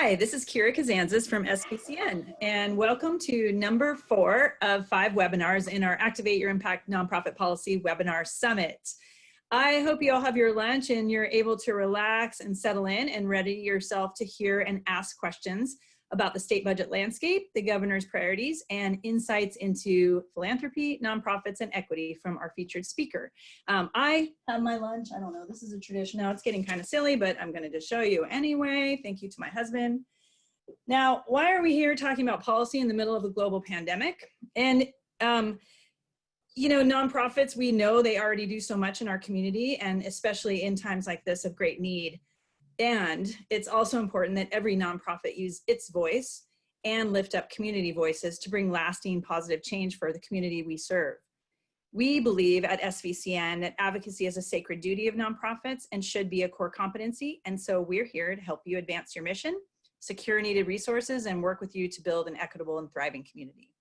Hi, this is Kira Kazantzis from SVCN, and welcome to number 4 of 5 webinars in our Activate Your Impact Nonprofit Policy Webinar Summit. I hope you all have your lunch and you're able to relax and settle in and ready yourself to hear and ask questions about the state budget landscape, the governor's priorities, and insights into philanthropy, nonprofits, and equity from our featured speaker. I have my lunch. I don't know, this is a tradition now. It's getting kind of silly, but I'm going to just show you anyway. Thank you to my husband. Now, why are we here talking about policy in the middle of a global pandemic? And you know, nonprofits, we know they already do so much in our community, and especially in times like this of great need. And it's also important that every nonprofit use its voice and lift up community voices to bring lasting positive change for the community we serve. We believe at SVCN that advocacy is a sacred duty of nonprofits and should be a core competency. And so we're here to help you advance your mission, secure needed resources, and work with you to build an equitable and thriving community.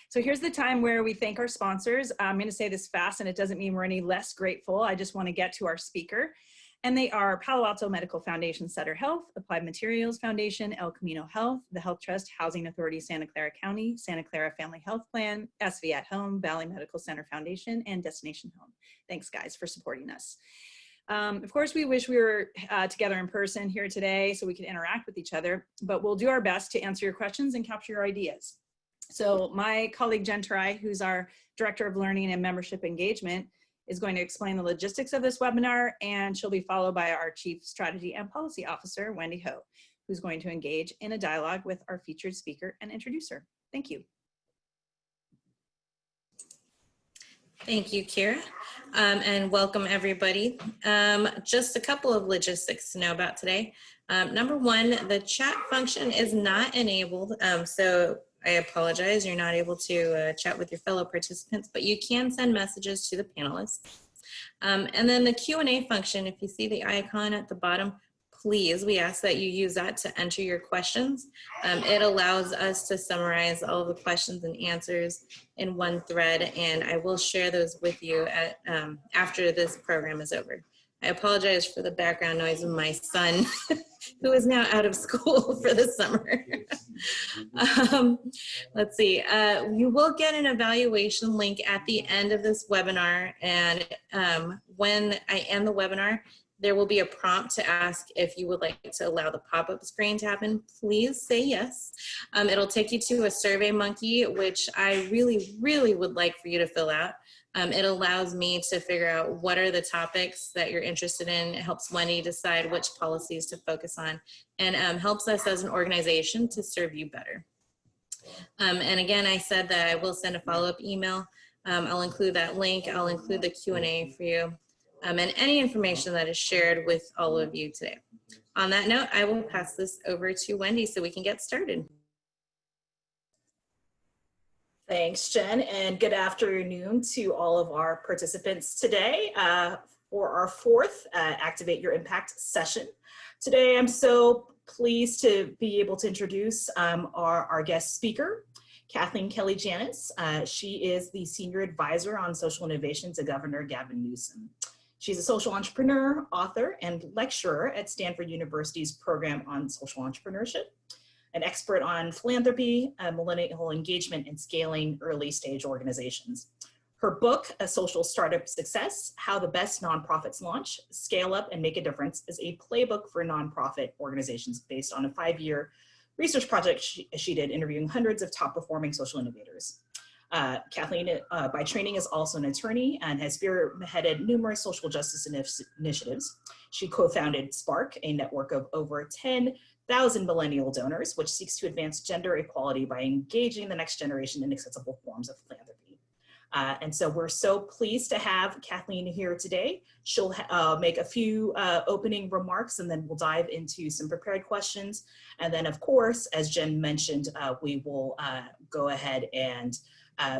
So here's the time where we thank our sponsors. I'm going to say this fast, and it doesn't mean we're any less grateful. I just want to get to our speaker. And they are Palo Alto Medical Foundation, Sutter Health, Applied Materials Foundation, El Camino Health, the Health Trust, Housing Authority, Santa Clara County, Santa Clara Family Health Plan, SV at Home, Valley Medical Center Foundation, and Destination Home. Thanks, guys, for supporting us. Of course, we wish we were together in person here today so we could interact with each other, but we'll do our best to answer your questions and capture your ideas. So my colleague Jen Tarai, who's our Director of Learning and Membership Engagement, is going to explain the logistics of this webinar, and she'll be followed by our Chief Strategy and Policy Officer, Wendy Ho, who's going to engage in a dialogue with our featured speaker and introduce her. Thank you. Thank you, Kira, and welcome everybody. Just a couple of logistics to know about today. Number one, the chat function is not enabled, so I apologize, you're not able to chat with your fellow participants, but you can send messages to the panelists. And then the Q&A function, if you see the icon at the bottom, please, we ask that you use that to enter your questions. It allows us to summarize all of the questions and answers in one thread, and I will share those with you at, after this program is over. I apologize for the background noise of my son, who is now out of school for the summer. Let's see, you will get an evaluation link at the end of this webinar, and when I end the webinar, there will be a prompt to ask if you would like to allow the pop-up screen to happen. Please say yes. It'll take you to a Survey Monkey, which I really would like for you to fill out. It allows me to figure out what are the topics that you're interested in. It helps Wendy decide which policies to focus on, and helps us as an organization to serve you better. And again, I said that I will send a follow-up email. I'll include that link. I'll include the Q&A for you, and any information that is shared with all of you today. On that note, I will pass this over to Wendy so we can get started. Thanks, Jen, and good afternoon to all of our participants today for our 4th Activate Your Impact session. Today, I'm so pleased to be able to introduce our guest speaker, Kathleen Kelly Janus. She is the Senior Advisor on Social Innovation to Governor Gavin Newsom. She's a social entrepreneur, author, and lecturer at Stanford University's program on social entrepreneurship, an expert on philanthropy, millennial engagement, and scaling early stage organizations. Her book, A Social Startup Success, How the Best Nonprofits Launch, Scale Up, and Make a Difference, is a playbook for nonprofit organizations based on a 5-year research project she did interviewing hundreds of top performing social innovators. Kathleen, by training, is also an attorney and has spearheaded numerous social justice initiatives. She co-founded Spark, a network of over 10,000 millennial donors, which seeks to advance gender equality by engaging the next generation in accessible forms of philanthropy. And so we're so pleased to have Kathleen here today. She'll make a few opening remarks, and then we'll dive into some prepared questions. And then, of course, as Jen mentioned, we will go ahead and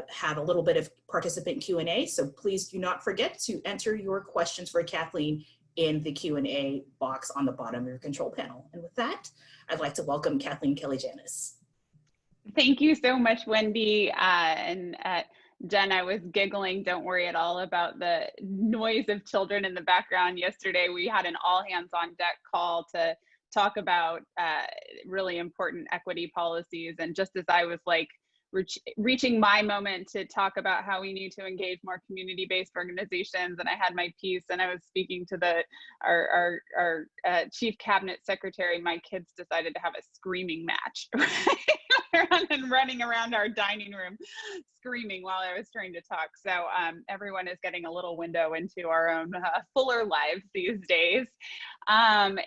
have a little bit of participant Q&A. So please do not forget to enter your questions for Kathleen in the Q&A box on the bottom of your control panel. And with that, I'd like to welcome Kathleen Kelly Janus. Thank you so much, Wendy. Jen, I was giggling, don't worry at all, about the noise of children in the background. Yesterday, we had an all hands on deck call to talk about really important equity policies. And just as I was like reaching my moment to talk about how we need to engage more community-based organizations, and I had my piece and I was speaking to our chief cabinet secretary, my kids decided to have a screaming match and running around our dining room screaming while I was trying to talk. So everyone is getting a little window into our own fuller lives these days. But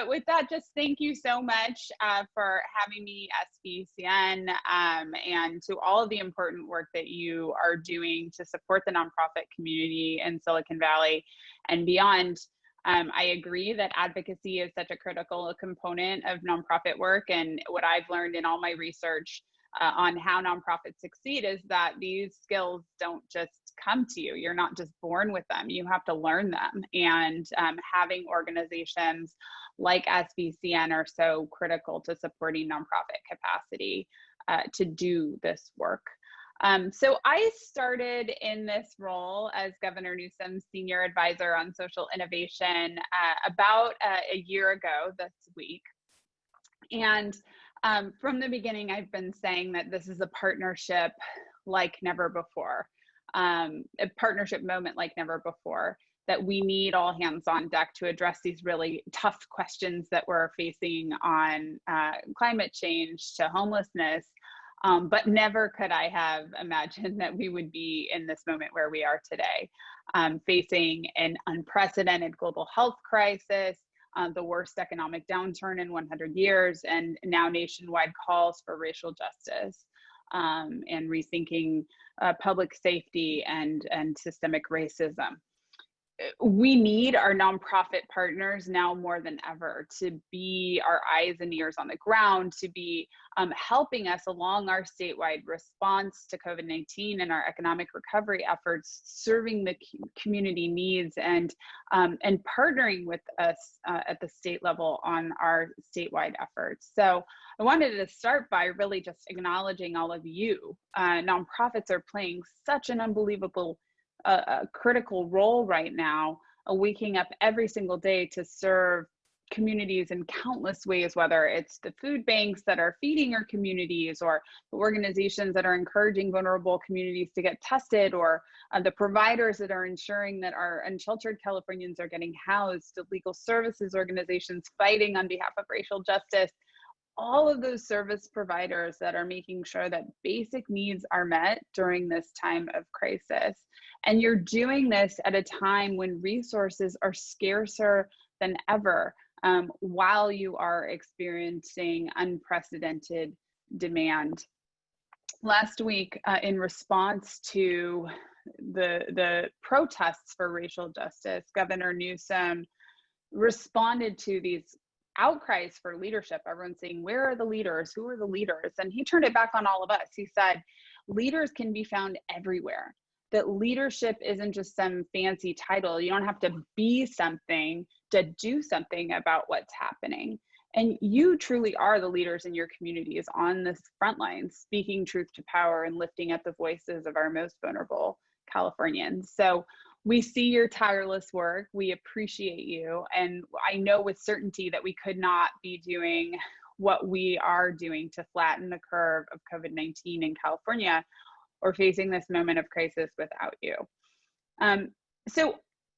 with that, just thank you so much for having me, SVCN, and to all of the important work that you are doing to support the nonprofit community in Silicon Valley and beyond. I agree that advocacy is such a critical component of nonprofit work. And what I've learned in all my research on how nonprofits succeed is that these skills don't just come to you. You're not just born with them. You have to learn them. And having organizations like SVCN are so critical to supporting nonprofit capacity to do this work. So I started in this role as Governor Newsom's senior advisor on social innovation about a year ago this week. And from the beginning, I've been saying that this is a partnership like never before, a partnership moment like never before, that we need all hands on deck to address these really tough questions that we're facing on climate change to homelessness. But never could I have imagined that we would be in this moment where we are today, facing an unprecedented global health crisis, the worst economic downturn in 100 years, and now nationwide calls for racial justice and rethinking public safety and systemic racism. We need our nonprofit partners now more than ever to be our eyes and ears on the ground, to be helping us along our statewide response to COVID-19 and our economic recovery efforts, serving the community needs and partnering with us at the state level on our statewide efforts. So I wanted to start by really just acknowledging all of you. Nonprofits are playing such an unbelievable a critical role right now, waking up every single day to serve communities in countless ways, whether it's the food banks that are feeding our communities, or the organizations that are encouraging vulnerable communities to get tested, or the providers that are ensuring that our unsheltered Californians are getting housed, the legal services organizations fighting on behalf of racial justice. All of those service providers that are making sure that basic needs are met during this time of crisis. And you're doing this at a time when resources are scarcer than ever, while you are experiencing unprecedented demand. Last week, in response to the protests for racial justice, Governor Newsom responded to these outcries for leadership. Everyone's saying, where are the leaders? Who are the leaders? And he turned it back on all of us. He said, leaders can be found everywhere. That leadership isn't just some fancy title. You don't have to be something to do something about what's happening. And you truly are the leaders in your communities on this front line, speaking truth to power and lifting up the voices of our most vulnerable Californians. So we see your tireless work. We appreciate you. And I know with certainty that we could not be doing what we are doing to flatten the curve of COVID-19 in California or facing this moment of crisis without you. So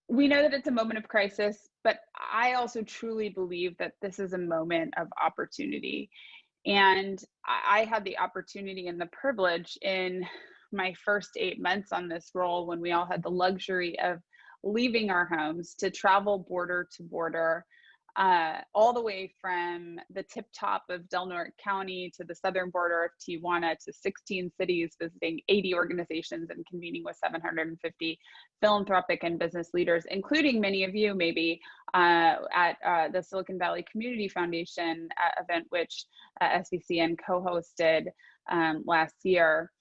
we know that it's a moment of crisis, but I also truly believe that this is a moment of opportunity. And I had the opportunity and the privilege in my first 8 months on this role, when we all had the luxury of leaving our homes to travel border to border, all the way from the tip top of Del Norte County to the southern border of Tijuana, to 16 cities, visiting 80 organizations and convening with 750 philanthropic and business leaders, including many of you maybe at the Silicon Valley Community Foundation event, which SVCN co-hosted last year.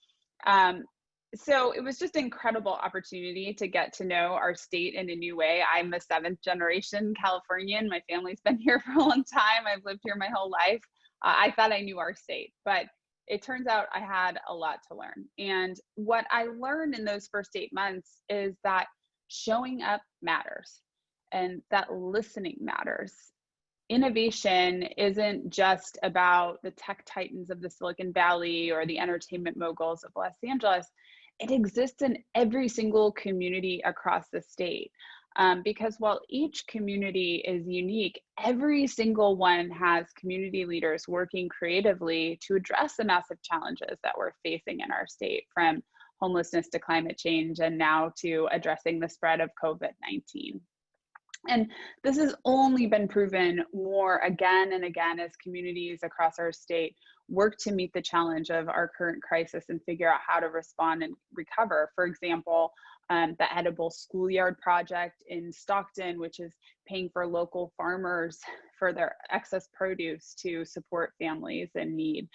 So it was just an incredible opportunity to get to know our state in a new way. I'm a 7th generation Californian. My family's been here for a long time. I've lived here my whole life. I thought I knew our state, but it turns out I had a lot to learn. And what I learned in those first 8 months is that showing up matters, and that listening matters, innovation isn't just about the tech titans of the Silicon Valley or the entertainment moguls of Los Angeles. It exists in every single community across the state. Because while each community is unique, every single one has community leaders working creatively to address the massive challenges that we're facing in our state, from homelessness to climate change, and now to addressing the spread of COVID-19. And this has only been proven more again and again as communities across our state work to meet the challenge of our current crisis and figure out how to respond and recover. For example, the Edible Schoolyard Project in Stockton, which is paying for local farmers for their excess produce to support families in need,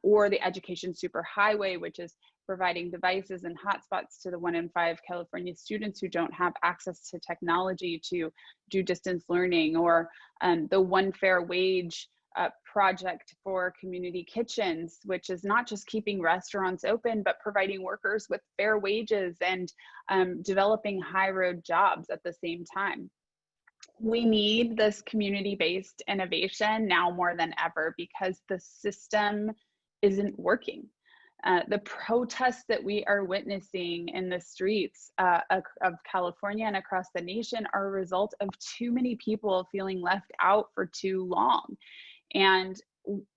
or the Education Superhighway, which is providing devices and hotspots to the 1 in 5 California students who don't have access to technology to do distance learning, or the One Fair Wage project for community kitchens, which is not just keeping restaurants open, but providing workers with fair wages and developing high road jobs at the same time. We need this community-based innovation now more than ever because the system isn't working. The protests that we are witnessing in the streets of California and across the nation are a result of too many people feeling left out for too long. And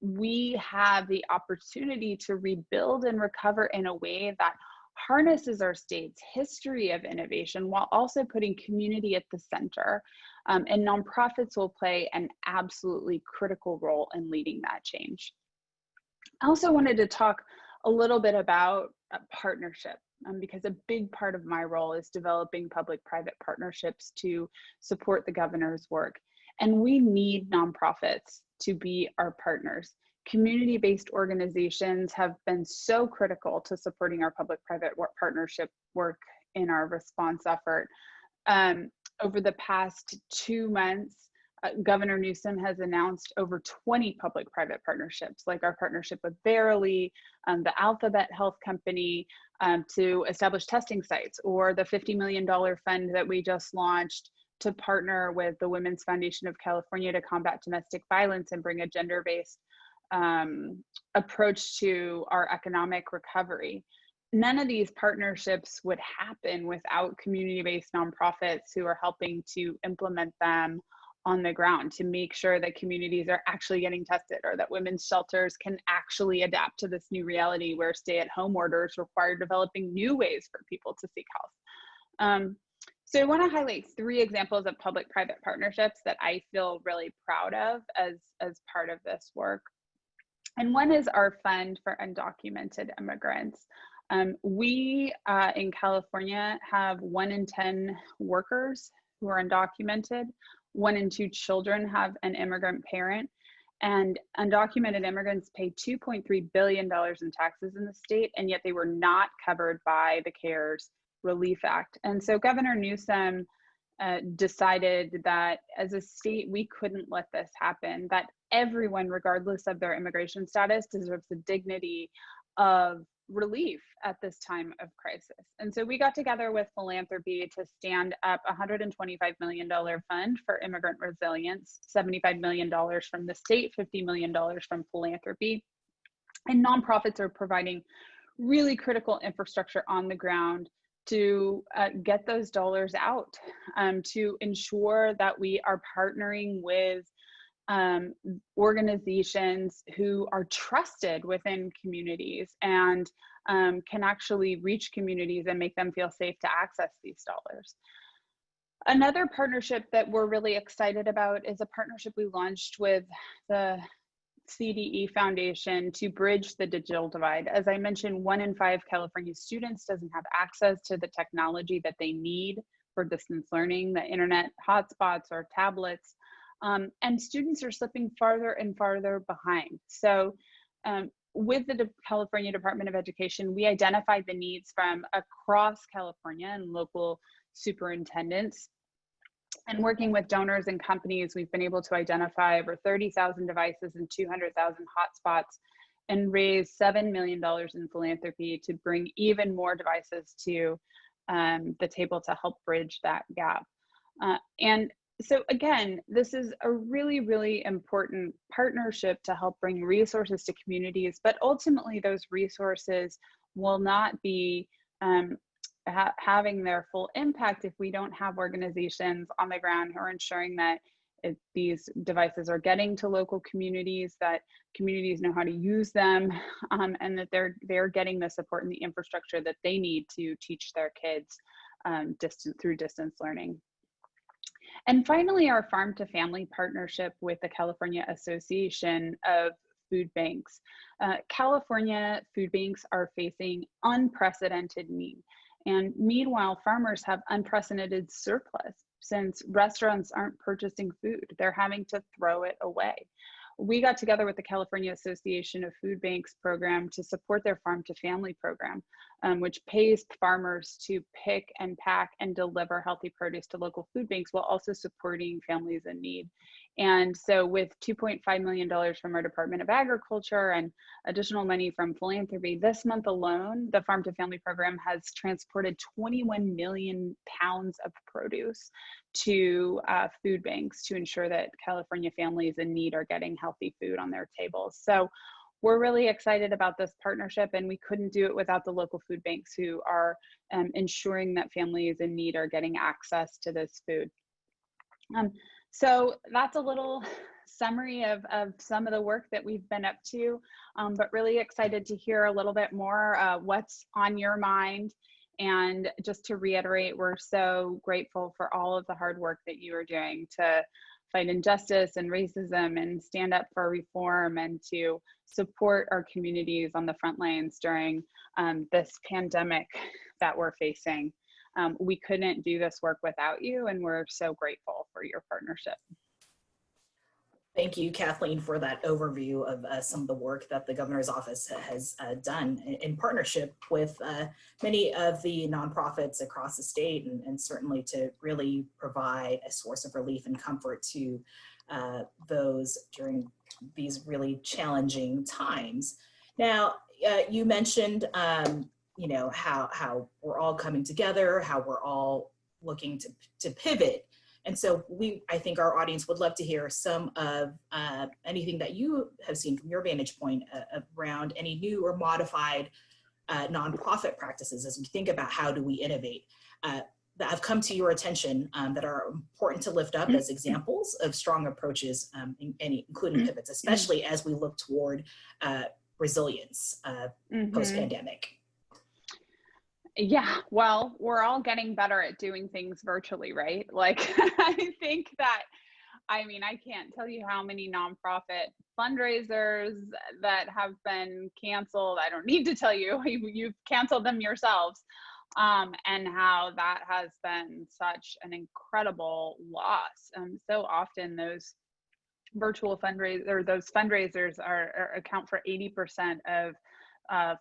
we have the opportunity to rebuild and recover in a way that harnesses our state's history of innovation while also putting community at the center. And nonprofits will play an absolutely critical role in leading that change. I also wanted to talk a little bit about partnership, because a big part of my role is developing public-private partnerships to support the governor's work. And we need nonprofits to be our partners. Community-based organizations have been so critical to supporting our public-private partnership work in our response effort. Over the past 2 months, Governor Newsom has announced over 20 public-private partnerships, like our partnership with Verily, the Alphabet Health Company, to establish testing sites, or the $50 million fund that we just launched to partner with the Women's Foundation of California to combat domestic violence and bring a gender-based approach to our economic recovery. None of these partnerships would happen without community-based nonprofits who are helping to implement them on the ground to make sure that communities are actually getting tested, or that women's shelters can actually adapt to this new reality where stay-at-home orders require developing new ways for people to seek health. So I want to highlight 3 examples of public-private partnerships that I feel really proud of as part of this work. And one is our fund for undocumented immigrants. We in California have 1 in 10 workers who are undocumented. 1 in 2 children have an immigrant parent, and undocumented immigrants pay $2.3 billion in taxes in the state, and yet they were not covered by the CARES Relief Act. And so Governor Newsom decided that as a state, we couldn't let this happen, that everyone, regardless of their immigration status, deserves the dignity of relief at this time of crisis. And so we got together with philanthropy to stand up a $125 million fund for immigrant resilience, $75 million from the state, $50 million from philanthropy. And nonprofits are providing really critical infrastructure on the ground to get those dollars out, to ensure that we are partnering with organizations who are trusted within communities and can actually reach communities and make them feel safe to access these dollars. Another partnership that we're really excited about is a partnership we launched with the CDE Foundation to bridge the digital divide. As I mentioned, 1 in 5 California students doesn't have access to the technology that they need for distance learning, the internet hotspots or tablets. And students are slipping farther and farther behind. So with the California Department of Education, we identified the needs from across California and local superintendents. And working with donors and companies, we've been able to identify over 30,000 devices and 200,000 hotspots and raise $7 million in philanthropy to bring even more devices to the table to help bridge that gap. And So again, this is a really, really important partnership to help bring resources to communities, but ultimately those resources will not be having their full impact if we don't have organizations on the ground who are ensuring that these devices are getting to local communities, that communities know how to use them, and that they're getting the support and the infrastructure that they need to teach their kids through distance learning. And finally, our farm to family partnership with the California Association of Food Banks. California food banks are facing unprecedented need. And meanwhile, farmers have unprecedented surplus since restaurants aren't purchasing food. They're having to throw it away. We got together with the California Association of Food Banks program to support their farm to family program, which pays farmers to pick and pack and deliver healthy produce to local food banks while also supporting families in need. And so with $2.5 million from our Department of Agriculture and additional money from philanthropy, this month alone, the Farm to Family program has transported 21 million pounds of produce to food banks to ensure that California families in need are getting healthy food on their tables. So we're really excited about this partnership, and we couldn't do it without the local food banks who are ensuring that families in need are getting access to this food. So that's a little summary of some of the work that we've been up to, but really excited to hear a little bit more what's on your mind. And just to reiterate, we're so grateful for all of the hard work that you are doing to fight injustice and racism and stand up for reform and to support our communities on the front lines during this pandemic that we're facing. We couldn't do this work without you, and we're so grateful for your partnership. Thank you, Kathleen, for that overview of some of the work that the governor's office has done in partnership with many of the nonprofits across the state, and certainly to really provide a source of relief and comfort to those during these really challenging times. Now, you mentioned how we're all coming together, how we're all looking to pivot. And so I think our audience would love to hear some of anything that you have seen from your vantage point around any new or modified nonprofit practices as we think about how do we innovate that have come to your attention that are important to lift up as examples of strong approaches, including pivots, especially as we look toward resilience post-pandemic. Yeah, well, we're all getting better at doing things virtually, right? Like, I think that, I mean, I can't tell you how many nonprofit fundraisers that have been canceled. I don't need to tell you, you've canceled them yourselves. And how that has been such an incredible loss. So often those virtual fundraisers account for 80% of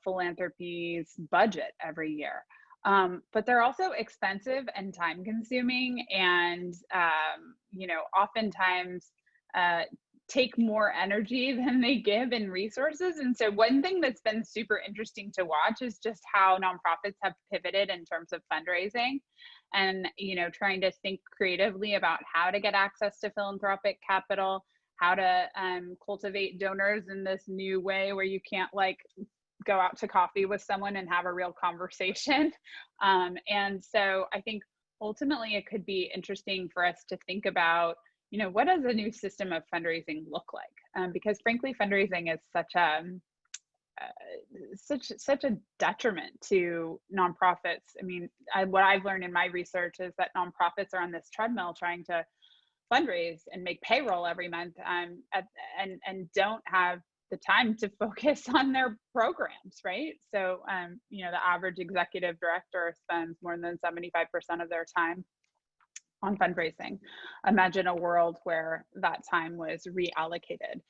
philanthropy's budget every year. But they're also expensive and time consuming, and oftentimes take more energy than they give in resources. And so one thing that's been super interesting to watch is just how nonprofits have pivoted in terms of fundraising and, trying to think creatively about how to get access to philanthropic capital, how to cultivate donors in this new way where you can't go out to coffee with someone and have a real conversation. And so I think ultimately it could be interesting for us to think about, what does a new system of fundraising look like? Because frankly, fundraising is such a detriment to nonprofits. I mean, what I've learned in my research is that nonprofits are on this treadmill trying to fundraise and make payroll every month, and don't have the time to focus on their programs, right? So, the average executive director spends more than 75% of their time on fundraising. Imagine a world where that time was reallocated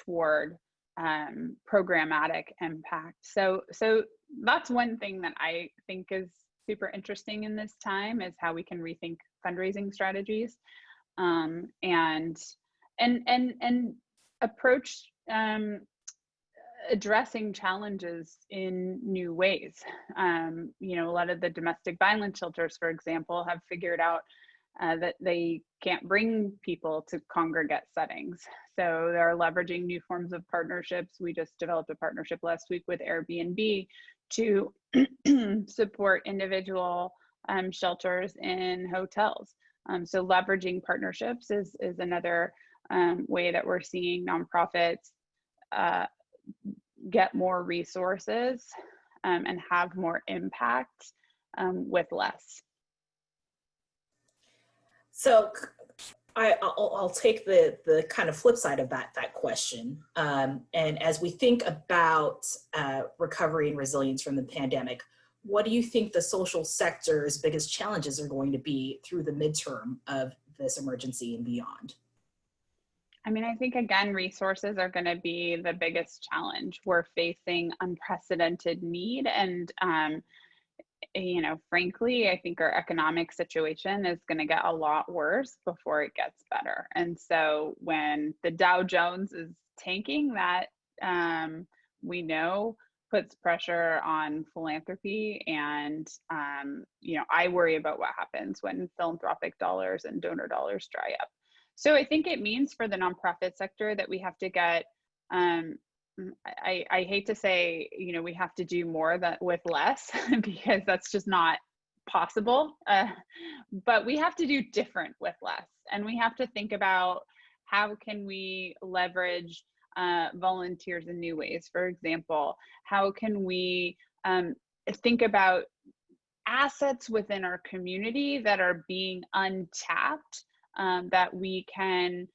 toward programmatic impact. So that's one thing that I think is super interesting in this time, is how we can rethink fundraising strategies, and approach addressing challenges in new ways. A lot of the domestic violence shelters, for example, have figured out that they can't bring people to congregate settings. So they're leveraging new forms of partnerships. We just developed a partnership last week with Airbnb to support individual shelters in hotels. So leveraging partnerships is another way that we're seeing nonprofits get more resources and have more impact with less. So I'll take the kind of flip side of that question. And as we think about recovery and resilience from the pandemic, what do you think the social sector's biggest challenges are going to be through the midterm of this emergency and beyond? I mean, I think, again, resources are going to be the biggest challenge. We're facing unprecedented need, and frankly, I think our economic situation is going to get a lot worse before it gets better. And so when the Dow Jones is tanking, that we know puts pressure on philanthropy. And, I worry about what happens when philanthropic dollars and donor dollars dry up. So I think it means for the nonprofit sector that we have to get, I hate to say, we have to do more with less because that's just not possible. But we have to do different with less. And we have to think about how can we leverage volunteers in new ways. For example, how can we think about assets within our community that are being untapped that we can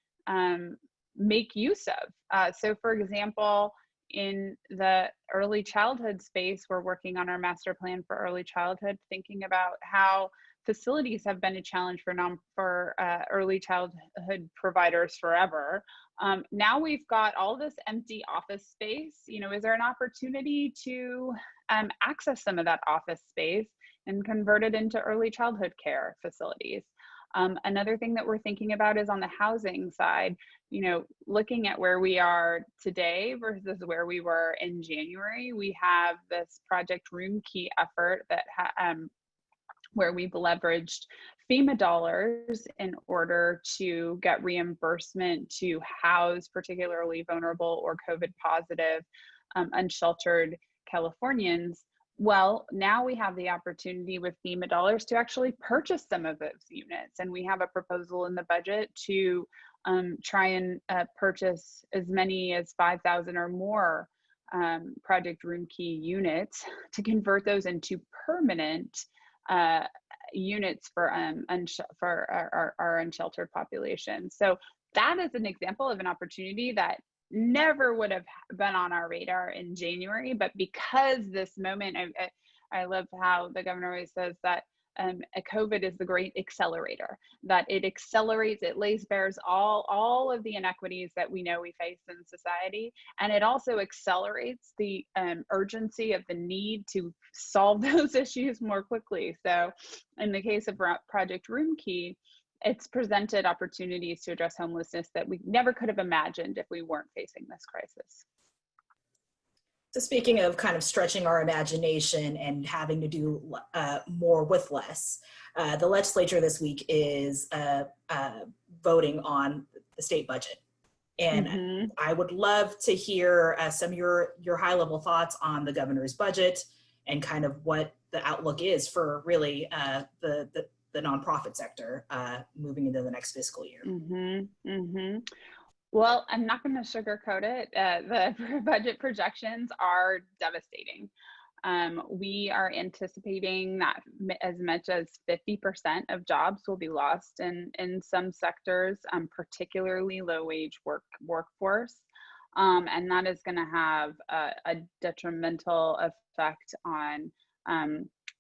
make use of. So for example, in the early childhood space, we're working on our master plan for early childhood, thinking about how facilities have been a challenge for early childhood providers forever. Now we've got all this empty office space. Is there an opportunity to access some of that office space and convert it into early childhood care facilities? Another thing that we're thinking about is on the housing side, looking at where we are today versus where we were in January. We have this Project Room Key effort that where we've leveraged FEMA dollars in order to get reimbursement to house particularly vulnerable or COVID positive unsheltered Californians. Well, now we have the opportunity with FEMA dollars to actually purchase some of those units. And we have a proposal in the budget to try and purchase as many as 5,000 or more Project Room Key units to convert those into permanent units for our unsheltered population. So that is an example of an opportunity that never would have been on our radar in January, but because this moment, I love how the governor always says that COVID is the great accelerator, that it accelerates, it lays bears all of the inequities that we know we face in society. And it also accelerates the urgency of the need to solve those issues more quickly. So in the case of Project Room Key, it's presented opportunities to address homelessness that we never could have imagined if we weren't facing this crisis. So speaking of kind of stretching our imagination and having to do more with less, the legislature this week is voting on the state budget. And I would love to hear some of your high-level thoughts on the governor's budget and kind of what the outlook is for really the nonprofit sector moving into the next fiscal year. Well, I'm not going to sugarcoat it. The budget projections are devastating. We are anticipating that as much as 50% of jobs will be lost in some sectors, particularly low-wage workforce. And that is going to have a detrimental effect on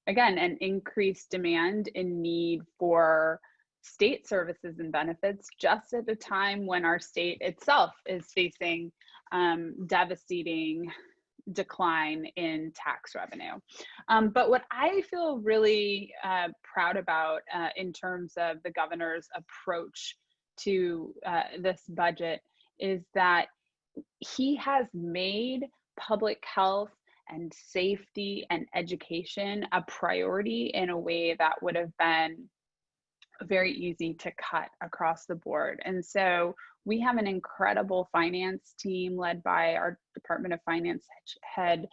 again, an increased demand and need for state services and benefits just at a time when our state itself is facing devastating decline in tax revenue. But what I feel really proud about in terms of the governor's approach to this budget is that he has made public health and safety and education a priority in a way that would have been very easy to cut across the board. And so we have an incredible finance team led by our Department of Finance head,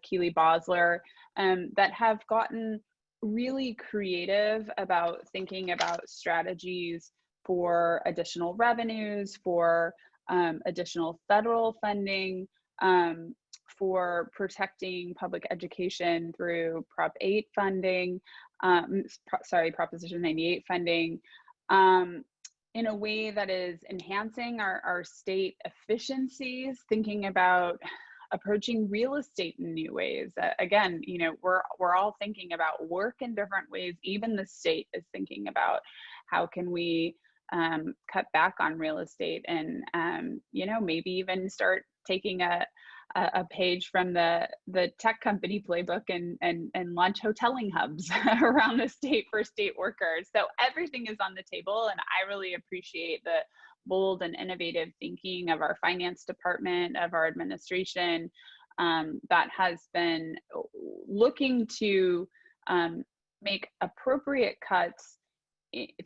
Keely Bosler, that have gotten really creative about thinking about strategies for additional revenues, for additional federal funding, for protecting public education through Prop 8 funding, Proposition 98 funding, in a way that is enhancing our state efficiencies, thinking about approaching real estate in new ways. Again, you know, we're all thinking about work in different ways. Even the state is thinking about how can we cut back on real estate, and you know, maybe even start taking a page from the tech company playbook and launch hoteling hubs around the state for state workers. So everything is on the table, and I really appreciate the bold and innovative thinking of our finance department, of our administration, that has been looking to make appropriate cuts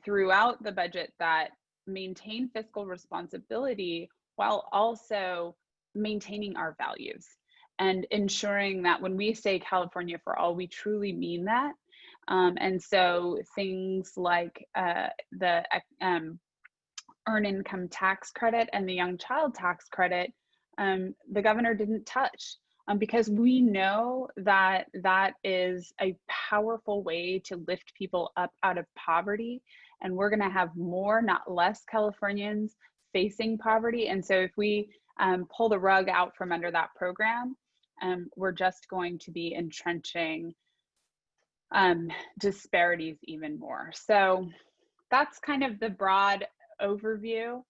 throughout the budget that maintain fiscal responsibility while also maintaining our values and ensuring that when we say California for all, we truly mean that. And so things like the earned income tax credit and the young child tax credit, the governor didn't touch, because we know that that is a powerful way to lift people up out of poverty. And we're gonna have more, not less, Californians facing poverty. And so if we pull the rug out from under that program, we're just going to be entrenching disparities even more. So that's kind of the broad overview.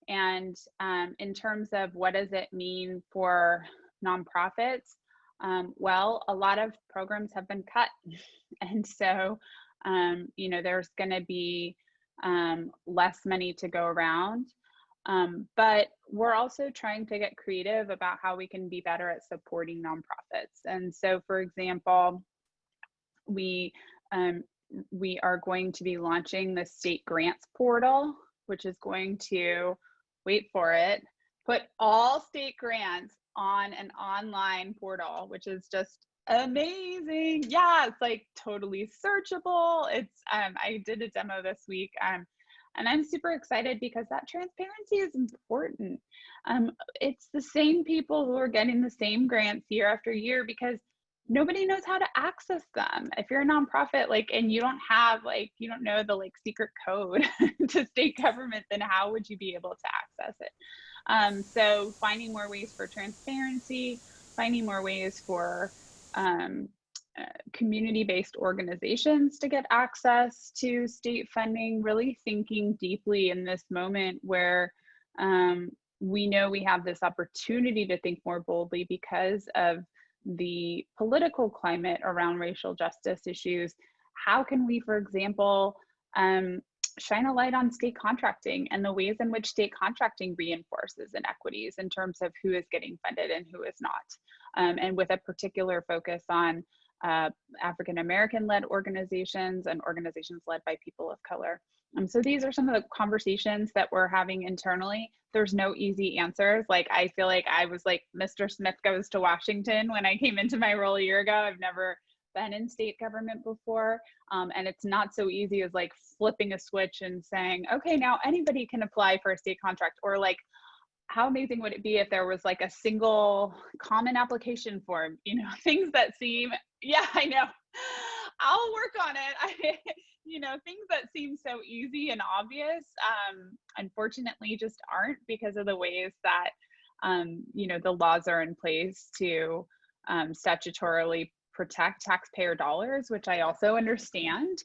And in terms of what does it mean for nonprofits, well, a lot of programs have been cut. And so, you know, there's gonna be less money to go around. But we're also trying to get creative about how we can be better at supporting nonprofits. And so, for example, we are going to be launching the state grants portal, which is going to, wait for it, put all state grants on an online portal, which is just amazing. Yeah, it's like totally searchable. It's I did a demo this week. And I'm super excited because that transparency is important. It's the same people who are getting the same grants year after year because nobody knows how to access them. If you're a nonprofit, like, and you don't have, like, you don't know the like secret code to state government, then how would you be able to access it? So finding more ways for transparency, finding more ways for community-based organizations to get access to state funding, really thinking deeply in this moment where we know we have this opportunity to think more boldly because of the political climate around racial justice issues. How can we, for example, shine a light on state contracting and the ways in which state contracting reinforces inequities in terms of who is getting funded and who is not, and with a particular focus on African-American-led organizations and organizations led by people of color. So these are some of the conversations that we're having internally. There's no easy answers. Like, I feel like I was like Mr. Smith Goes to Washington when I came into my role a year ago. I've never been in state government before. And it's not so easy as like flipping a switch and saying, okay, now anybody can apply for a state contract, or like, how amazing would it be if there was like a single common application form, you know, things that seem, yeah, I know, I'll work on it. You know, things that seem so easy and obvious, unfortunately just aren't, because of the ways that, you know, the laws are in place to statutorily protect taxpayer dollars, which I also understand,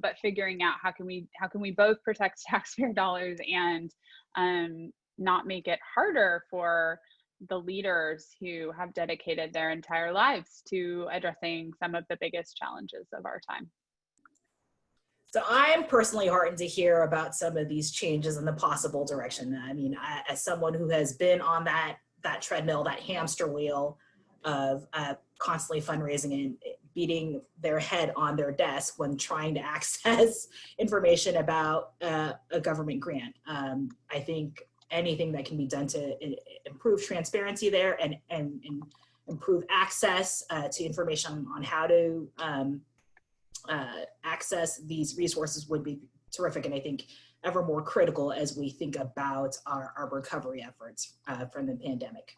but figuring out how can we both protect taxpayer dollars and not make it harder for the leaders who have dedicated their entire lives to addressing some of the biggest challenges of our time. So I'm personally heartened to hear about some of these changes in the possible direction. I mean, as someone who has been on that treadmill, that hamster wheel of constantly fundraising and beating their head on their desk when trying to access information about a government grant. I think anything that can be done to improve transparency there and improve access to information on how to access these resources would be terrific, and I think ever more critical as we think about our recovery efforts from the pandemic.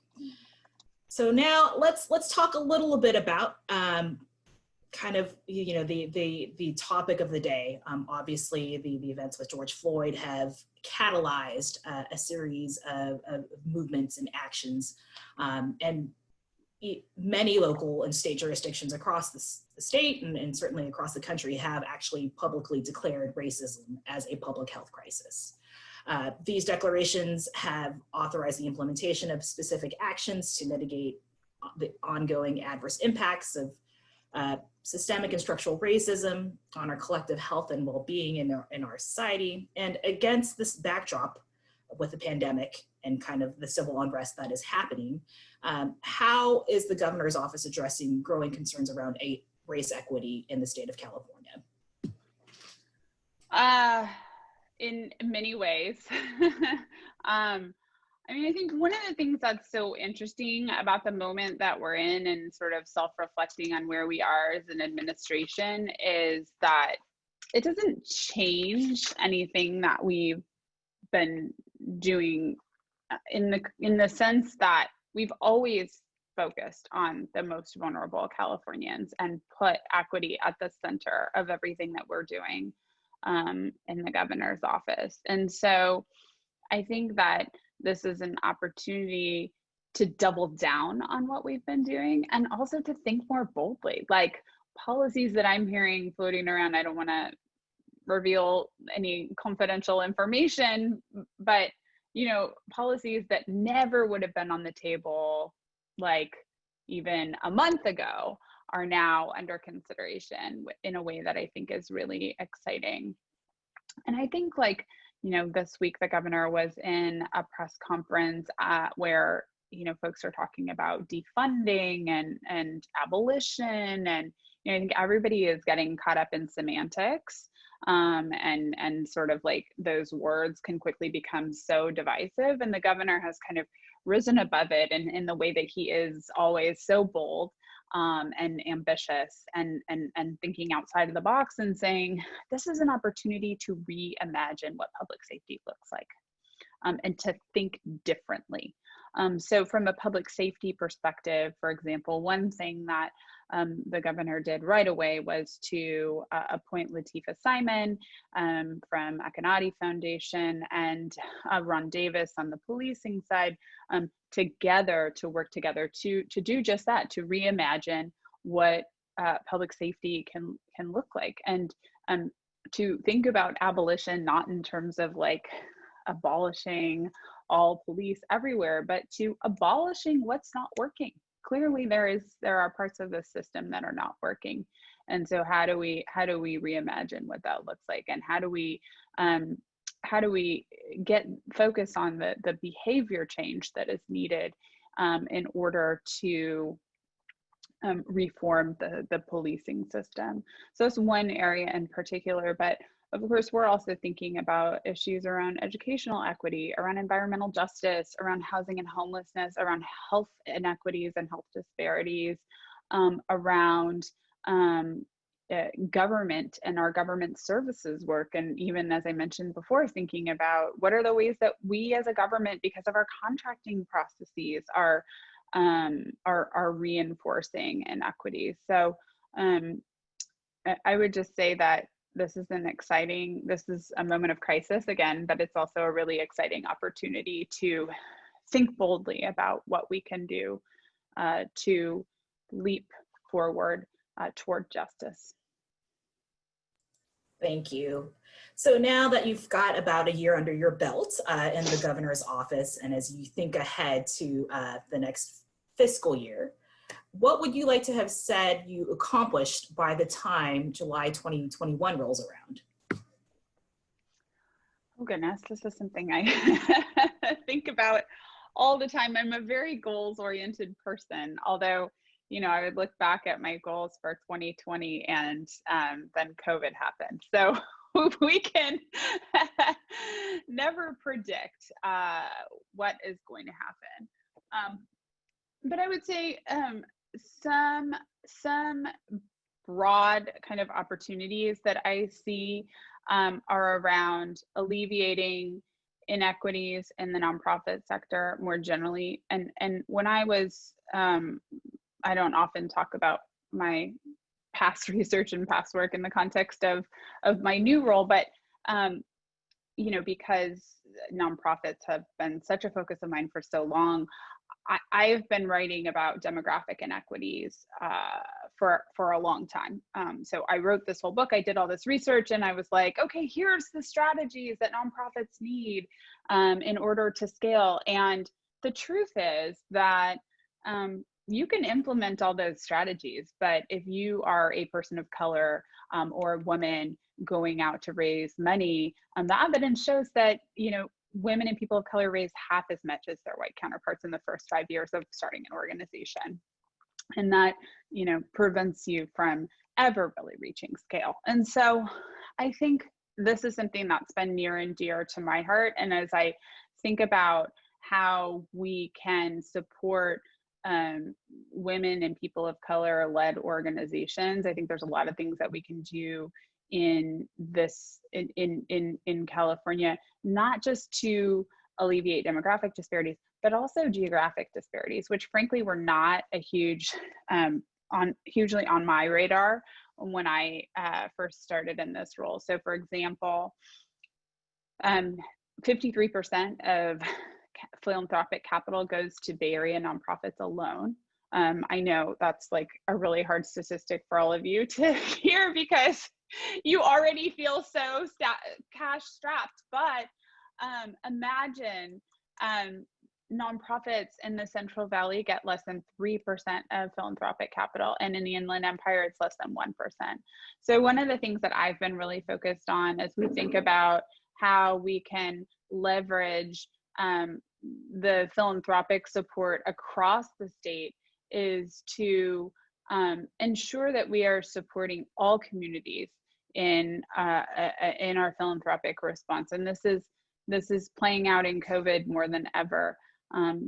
So now let's talk a little bit about kind of the topic of the day. Obviously, the events with George Floyd have catalyzed a series of movements and actions, and many local and state jurisdictions across the state and certainly across the country have actually publicly declared racism as a public health crisis. These declarations have authorized the implementation of specific actions to mitigate the ongoing adverse impacts of systemic and structural racism on our collective health and well-being in our society. And against this backdrop with the pandemic and kind of the civil unrest that is happening, how is the governor's office addressing growing concerns around race equity in the state of California? In many ways. I mean, I think one of the things that's so interesting about the moment that we're in and sort of self-reflecting on where we are as an administration is that it doesn't change anything that we've been doing in the sense that we've always focused on the most vulnerable Californians and put equity at the center of everything that we're doing in the governor's office. And so I think that this is an opportunity to double down on what we've been doing and also to think more boldly. Like policies that I'm hearing floating around, I don't want to reveal any confidential information, but policies that never would have been on the table like even a month ago are now under consideration in a way that I think is really exciting. And I think this week the governor was in a press conference where folks are talking about defunding and abolition, and I think everybody is getting caught up in semantics, and sort of like those words can quickly become so divisive, and the governor has kind of risen above it in the way that he is always so bold and ambitious and thinking outside of the box and saying, this is an opportunity to reimagine what public safety looks like, and to think differently. So from a public safety perspective, for example, one thing that the governor did right away was to appoint Latifah Simon from Akinati Foundation and Ron Davis on the policing side to work together to do just that, to reimagine what public safety can look like, and to think about abolition not in terms of like abolishing all police everywhere, but to abolishing what's not working. Clearly there are parts of the system that are not working. And so how do we reimagine what that looks like, and how do we get focus on the behavior change that is needed in order to reform the policing system. So that's one area in particular, but of course, we're also thinking about issues around educational equity, around environmental justice, around housing and homelessness, around health inequities and health disparities, around government and our government services work. And even as I mentioned before, thinking about what are the ways that we as a government, because of our contracting processes, are reinforcing inequities. So I would just say that this is a moment of crisis again, but it's also a really exciting opportunity to think boldly about what we can do to leap forward toward justice. Thank you. So now that you've got about a year under your belt in the governor's office, and as you think ahead to the next fiscal year, what would you like to have said you accomplished by the time July 2021 rolls around? Oh goodness, this is something I think about all the time. I'm a very goals-oriented person, although you know, I would look back at my goals for 2020 and then COVID happened. So we can never predict what is going to happen. But I would say some broad kind of opportunities that I see are around alleviating inequities in the nonprofit sector more generally. And when I was, I don't often talk about my past research and past work in the context of my new role, but you know, because nonprofits have been such a focus of mine for so long, I've been writing about demographic inequities for a long time. So I wrote this whole book, I did all this research, and I was like, okay, here's the strategies that nonprofits need in order to scale. And the truth is that you can implement all those strategies, but if you are a person of color or a woman going out to raise money, the evidence shows that, you know, women and people of color raise half as much as their white counterparts in the first 5 years of starting an organization. And that, you know, prevents you from ever really reaching scale. And so I think this is something that's been near and dear to my heart. And as I think about how we can support women and people of color led organizations, I think there's a lot of things that we can do in this in California, not just to alleviate demographic disparities, but also geographic disparities, which frankly were not a hugely on my radar when I first started in this role. So for example, 53% of philanthropic capital goes to Bay Area nonprofits alone. I know that's like a really hard statistic for all of you to hear because you already feel so cash strapped, but imagine nonprofits in the Central Valley get less than 3% of philanthropic capital, and in the Inland Empire, it's less than 1%. So one of the things that I've been really focused on as we think about how we can leverage the philanthropic support across the state is to ensure that we are supporting all communities in our philanthropic response. And this is playing out in COVID more than ever.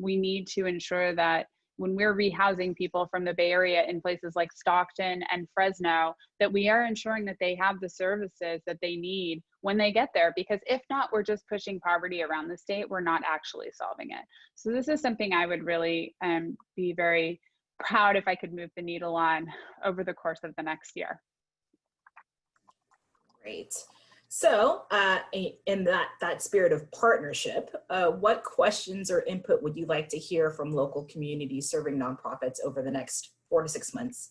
We need to ensure that when we're rehousing people from the Bay Area in places like Stockton and Fresno, that we are ensuring that they have the services that they need when they get there, because if not, we're just pushing poverty around the state. We're not actually solving it. So this is something I would really be very proud if I could move the needle on over the course of the next year. Great. So in that spirit of partnership, what questions or input would you like to hear from local communities serving nonprofits over the next 4 to 6 months?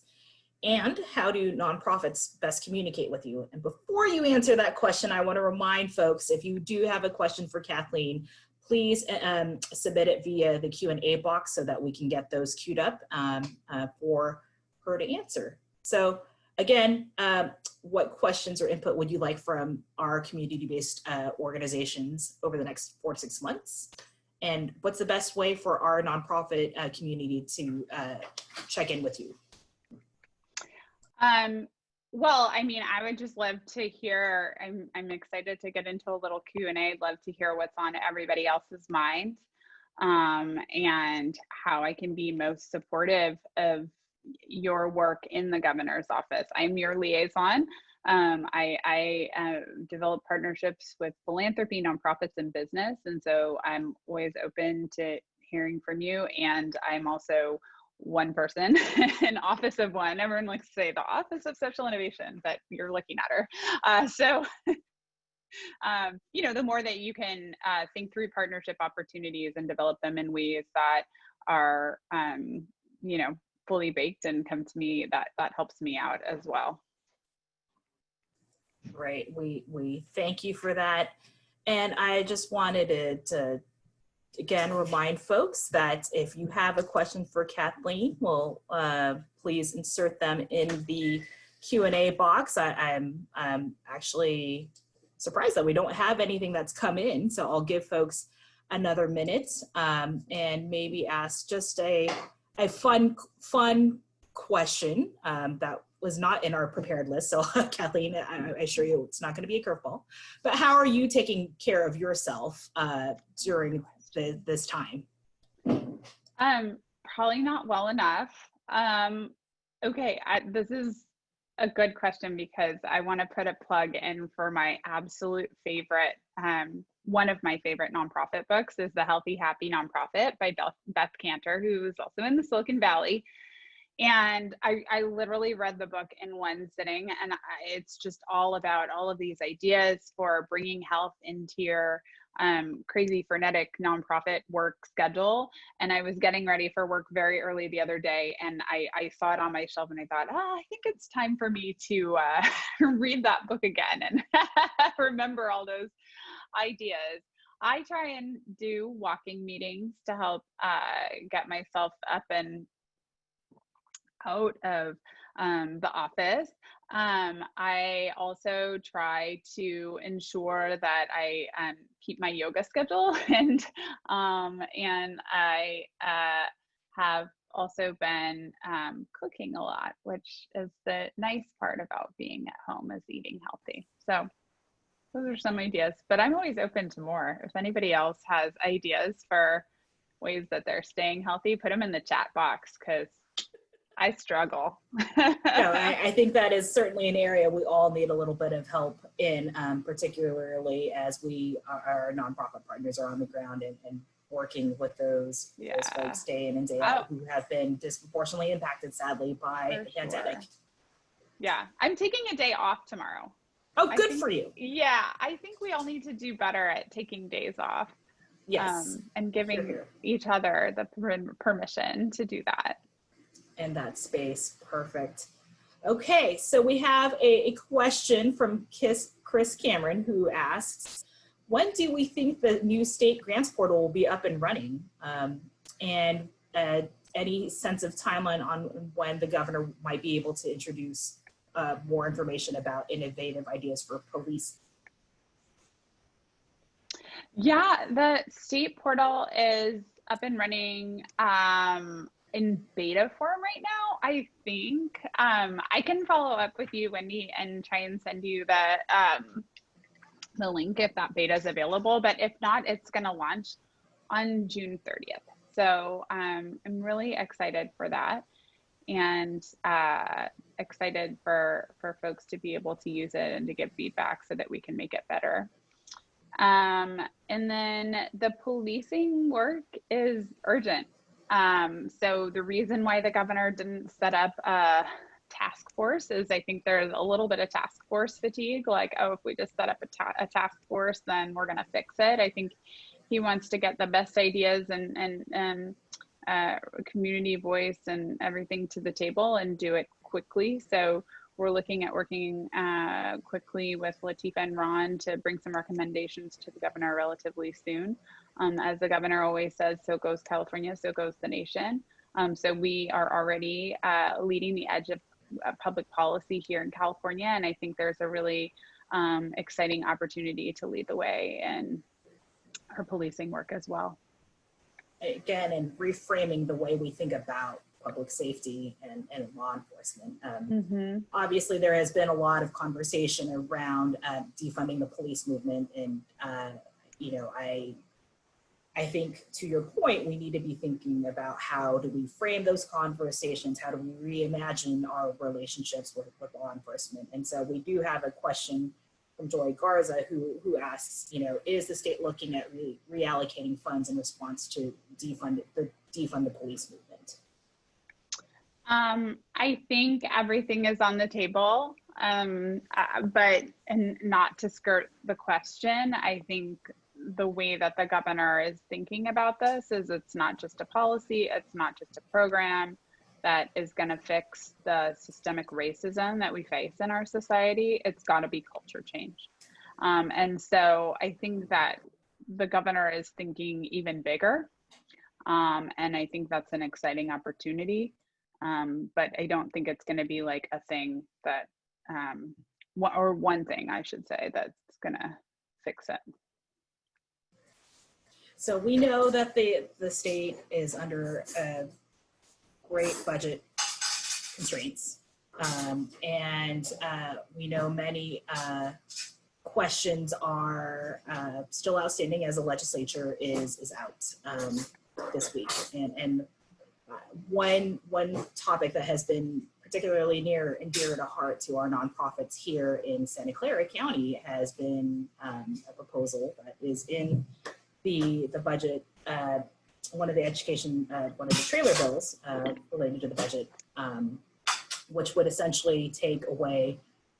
And how do nonprofits best communicate with you? And before you answer that question, I want to remind folks, if you do have a question for Kathleen, please submit it via the Q&A box so that we can get those queued up for her to answer. So again, what questions or input would you like from our community-based organizations over the next 4 to 6 months? And what's the best way for our nonprofit community to check in with you? Well, I mean, I would just love to hear, I'm excited to get into a little Q&A. I'd love to hear what's on everybody else's mind and how I can be most supportive of your work in the governor's office. I'm your liaison. I develop partnerships with philanthropy, nonprofits, and business. And so I'm always open to hearing from you. And I'm also one person, an office of one. Everyone likes to say the Office of Social Innovation, but you're looking at her. So you know, the more that you can think through partnership opportunities and develop them in ways that are, you know, fully baked and come to me, that helps me out as well. Great, we thank you for that. And I just wanted to again remind folks that if you have a question for Kathleen, well, please insert them in the Q&A box. I'm actually surprised that we don't have anything that's come in, so I'll give folks another minute and maybe ask just a fun question that was not in our prepared list. So Kathleen, I assure you it's not going to be a curveball. But how are you taking care of yourself during this time? Probably not well enough. Okay, this is a good question because I want to put a plug in for my absolute favorite. One of my favorite nonprofit books is The Healthy Happy Nonprofit by Beth Cantor, who is also in the Silicon Valley. And I literally read the book in one sitting, and it's just all about all of these ideas for bringing health into your crazy frenetic nonprofit work schedule. And I was getting ready for work very early the other day, and I saw it on my shelf, and I thought, I think it's time for me to read that book again and remember all those ideas. I try and do walking meetings to help get myself up and out of the office. I also try to ensure that I keep my yoga schedule, and I have also been cooking a lot, which is the nice part about being at home, is eating healthy. So those are some ideas, but I'm always open to more. If anybody else has ideas for ways that they're staying healthy, put them in the chat box, because I struggle. No, I think that is certainly an area we all need a little bit of help in, particularly as our nonprofit partners are on the ground and working with those folks day in and day out who have been disproportionately impacted, sadly, by the pandemic. Yeah, I'm taking a day off tomorrow. Oh, good for you. Yeah, I think we all need to do better at taking days off. Yes. And giving each other the permission to do that. In that space. Perfect. Okay, so we have a question from Chris Cameron, who asks, when do we think the new state grants portal will be up and running? And any sense of timeline on when the governor might be able to introduce more information about innovative ideas for police? Yeah, the state portal is up and running in beta form right now, I think. I can follow up with you, Wendy, and try and send you the link if that beta is available. But if not, it's going to launch on June 30th. So I'm really excited for that, and excited for folks to be able to use it and to give feedback so that we can make it better. And then the policing work is urgent. So the reason why the governor didn't set up a task force is I think there's a little bit of task force fatigue, like, oh, if we just set up a task force, then we're going to fix it. I think he wants to get the best ideas and community voice and everything to the table and do it quickly. So we're looking at working quickly with Latifah and Ron to bring some recommendations to the governor relatively soon. As the governor always says, so goes California, so goes the nation. So we are already leading the edge of public policy here in California, and I think there's a really exciting opportunity to lead the way in our policing work as well. Again, and reframing the way we think about public safety and law enforcement. Obviously, there has been a lot of conversation around defunding the police movement, and I think, to your point, we need to be thinking about how do we frame those conversations, how do we reimagine our relationships with law enforcement. And so we do have a question from Joy Garza who asks, is the state looking at reallocating funds in response to defund the police movement? I think everything is on the table, but not to skirt the question, I think the way that the governor is thinking about this is it's not just a policy, it's not just a program that is going to fix the systemic racism that we face in our society. It's got to be culture change. And so I think that the governor is thinking even bigger. And I think that's an exciting opportunity. But I don't think it's going to be like a thing that, or one thing I should say, that's going to fix it. So we know that the state is under a great budget constraints. We know many questions are still outstanding as the legislature is out this week. And one topic that has been particularly near and dear to heart to our nonprofits here in Santa Clara County has been a proposal that is in the budget, one of the trailer bills related to the budget, which would essentially take away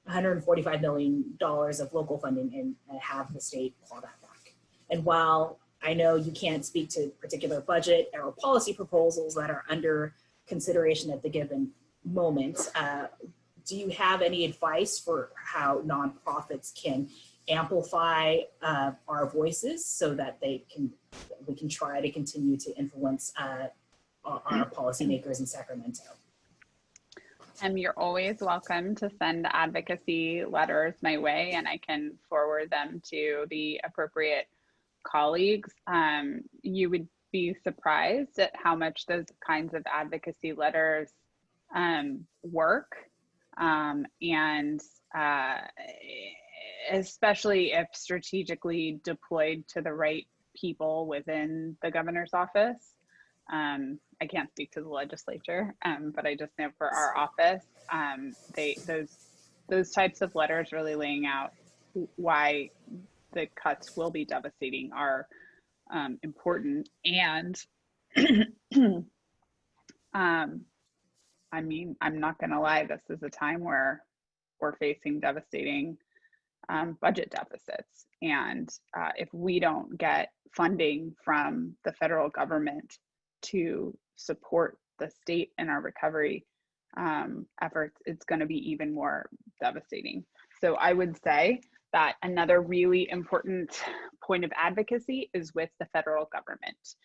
$145 million of local funding and have the state claw that back. And while I know you can't speak to particular budget or policy proposals that are under consideration at the given moment, do you have any advice for how nonprofits can amplify our voices so that we can try to continue to influence our policymakers in Sacramento? You're always welcome to send advocacy letters my way, and I can forward them to the appropriate colleagues. You would be surprised at how much those kinds of advocacy letters work, and especially if strategically deployed to the right people within the governor's office. I can't speak to the legislature, but I just know for our office, those types of letters really laying out why the cuts will be devastating are important. And I mean, I'm not going to lie, this is a time where we're facing devastating budget deficits. And if we don't get funding from the federal government to support the state in our recovery efforts, it's going to be even more devastating. So I would say that another really important point of advocacy is with the federal government,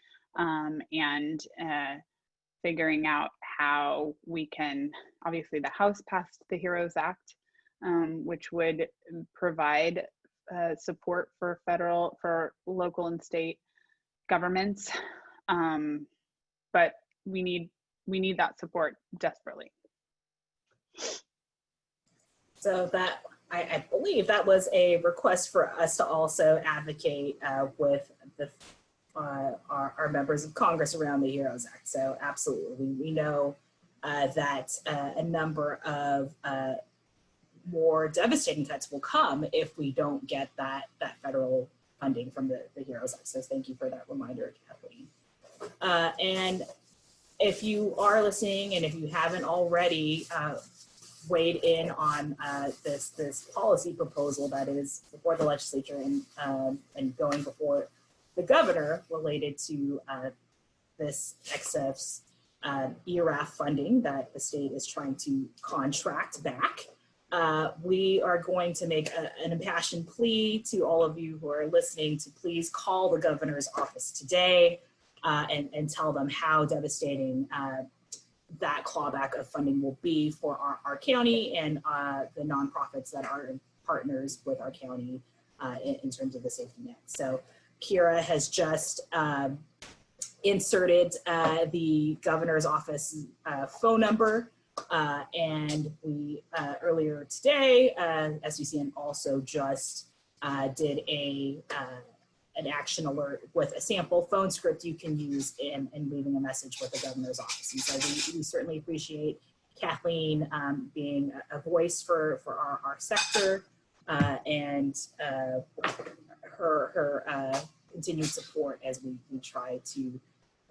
and figuring out how we can, obviously the House passed the HEROES Act, which would provide support for local and state governments. But we need that support desperately. So that, I believe that was a request for us to also advocate with our members of Congress around the HEROES Act. So absolutely, we know that a number of more devastating cuts will come if we don't get that federal funding from the HEROES Act. So thank you for that reminder, Kathleen. And if you are listening, and if you haven't already weighed in on this policy proposal that is before the legislature and going before the governor related to this excess ERAF funding that the state is trying to contract back, we are going to make an impassioned plea to all of you who are listening to please call the governor's office today and tell them how devastating that clawback of funding will be for our county and the nonprofits that are partners with our county in terms of the safety net. So Kira has just inserted the governor's office phone number, and we earlier today, SVCN also just did an action alert with a sample phone script you can use in leaving a message with the governor's office. And so we certainly appreciate Kathleen being a voice for our sector and her continued support as we try to,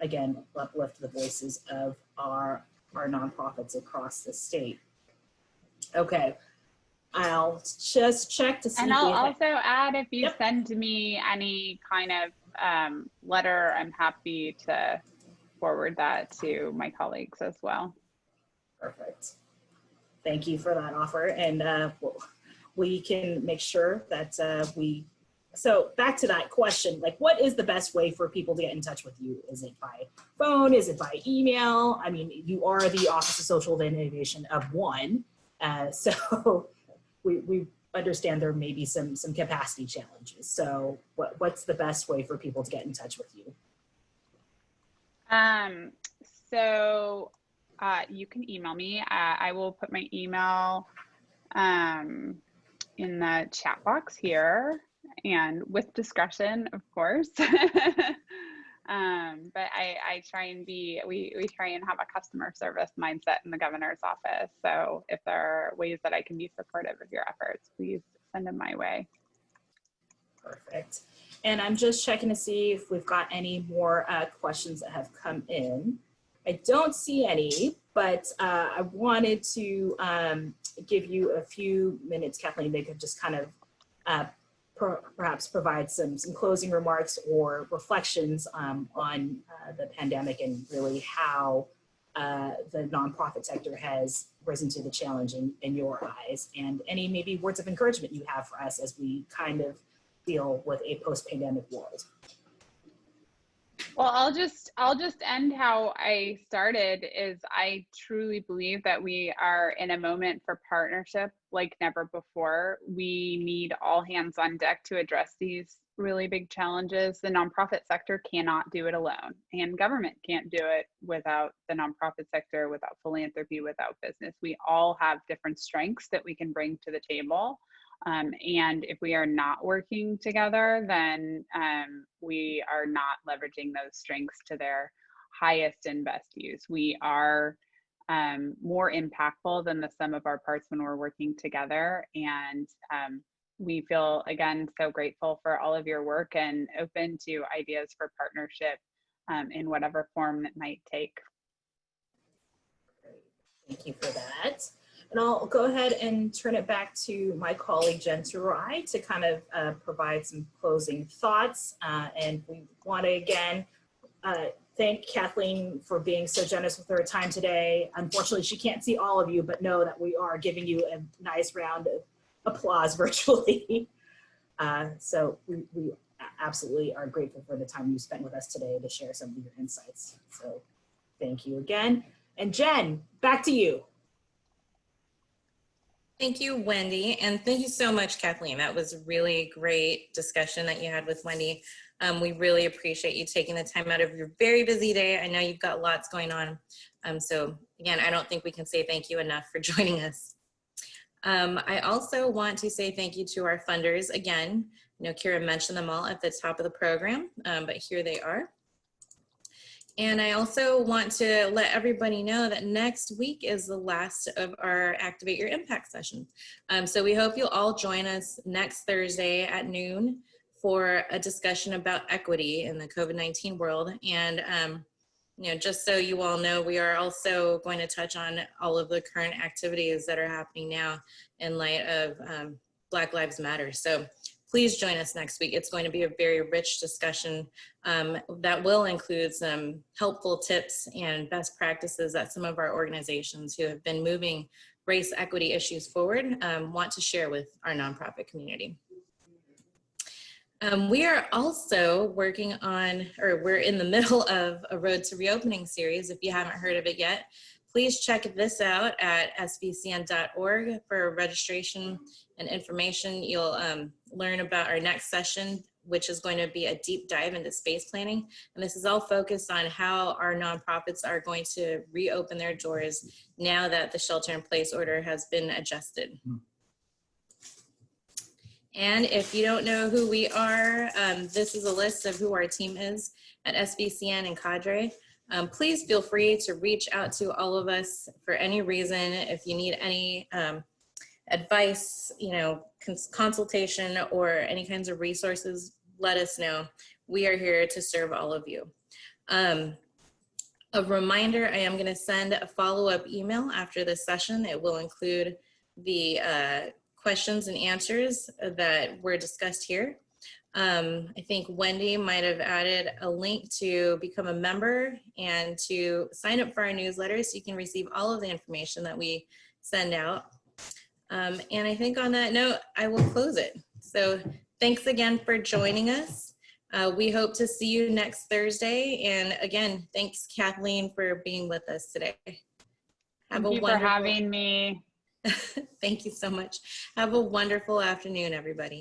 again, uplift the voices of our nonprofits across the state. Okay. I'll just check to see. And I'll also add, if you send me any kind of letter, I'm happy to forward that to my colleagues as well. Perfect. Thank you for that offer. And we can make sure that so back to that question, like what is the best way for people to get in touch with you? Is it by phone? Is it by email? I mean, you are the Office of Social Innovation of one. So we understand there may be some capacity challenges. So what's the best way for people to get in touch with you? So You can email me. I will put my email in the chat box here, and with discretion, of course. But I try and we try and have a customer service mindset in the governor's office. So if there are ways that I can be supportive of your efforts, please send them my way. Perfect. And I'm just checking to see if we've got any more questions that have come in. I don't see any, but I wanted to give you a few minutes, Kathleen. They could just kind of perhaps provide some closing remarks or reflections on the pandemic and really how the nonprofit sector has risen to the challenge in your eyes, and any maybe words of encouragement you have for us as we kind of deal with a post-pandemic world. Well, I'll just end how I started. Is I truly believe that we are in a moment for partnership like never before. We need all hands on deck to address these really big challenges. The nonprofit sector cannot do it alone, and government can't do it without the nonprofit sector, without philanthropy, without business. We all have different strengths that we can bring to the table. And if we are not working together, then we are not leveraging those strengths to their highest and best use. We are more impactful than the sum of our parts when we're working together. And we feel, again, so grateful for all of your work and open to ideas for partnership in whatever form it might take. Thank you for that. And I'll go ahead and turn it back to my colleague, Jen Turai, to kind of provide some closing thoughts. And we want to, again, thank Kathleen for being so generous with her time today. Unfortunately, she can't see all of you, but know that we are giving you a nice round of applause virtually. So we absolutely are grateful for the time you spent with us today to share some of your insights. So thank you again. And Jen, back to you. Thank you, Wendy. And thank you so much, Kathleen. That was a really great discussion that you had with Wendy. We really appreciate you taking the time out of your very busy day. I know you've got lots going on. So again, I don't think we can say thank you enough for joining us. I also want to say thank you to our funders. Again, I know Kira mentioned them all at the top of the program, but here they are. And I also want to let everybody know that next week is the last of our Activate Your Impact session. So we hope you'll all join us next Thursday at noon for a discussion about equity in the COVID-19 world. And you know, just so you all know, we are also going to touch on all of the current activities that are happening now in light of Black Lives Matter. So please join us next week. It's going to be a very rich discussion that will include some helpful tips and best practices that some of our organizations who have been moving race equity issues forward want to share with our nonprofit community. We are also working on, or we're in the middle of a Road to Reopening series. If you haven't heard of it yet, please check this out at svcn.org for registration and information. You'll learn about our next session, which is going to be a deep dive into space planning. And this is all focused on how our nonprofits are going to reopen their doors now that the shelter-in-place order has been adjusted. And if you don't know who we are, this is a list of who our team is at SVCN and Cadre. Please feel free to reach out to all of us for any reason. If you need any advice, you know, consultation or any kinds of resources, let us know. We are here to serve all of you. A reminder, I am going to send a follow-up email after this session. It will include the questions and answers that were discussed here. I think Wendy might have added a link to become a member and to sign up for our newsletter so you can receive all of the information that we send out. And I think on that note, I will close it. So thanks again for joining us. We hope to see you next Thursday. And again, thanks Kathleen for being with us today. Thank you for having me. Thank you so much. Have a wonderful afternoon, everybody.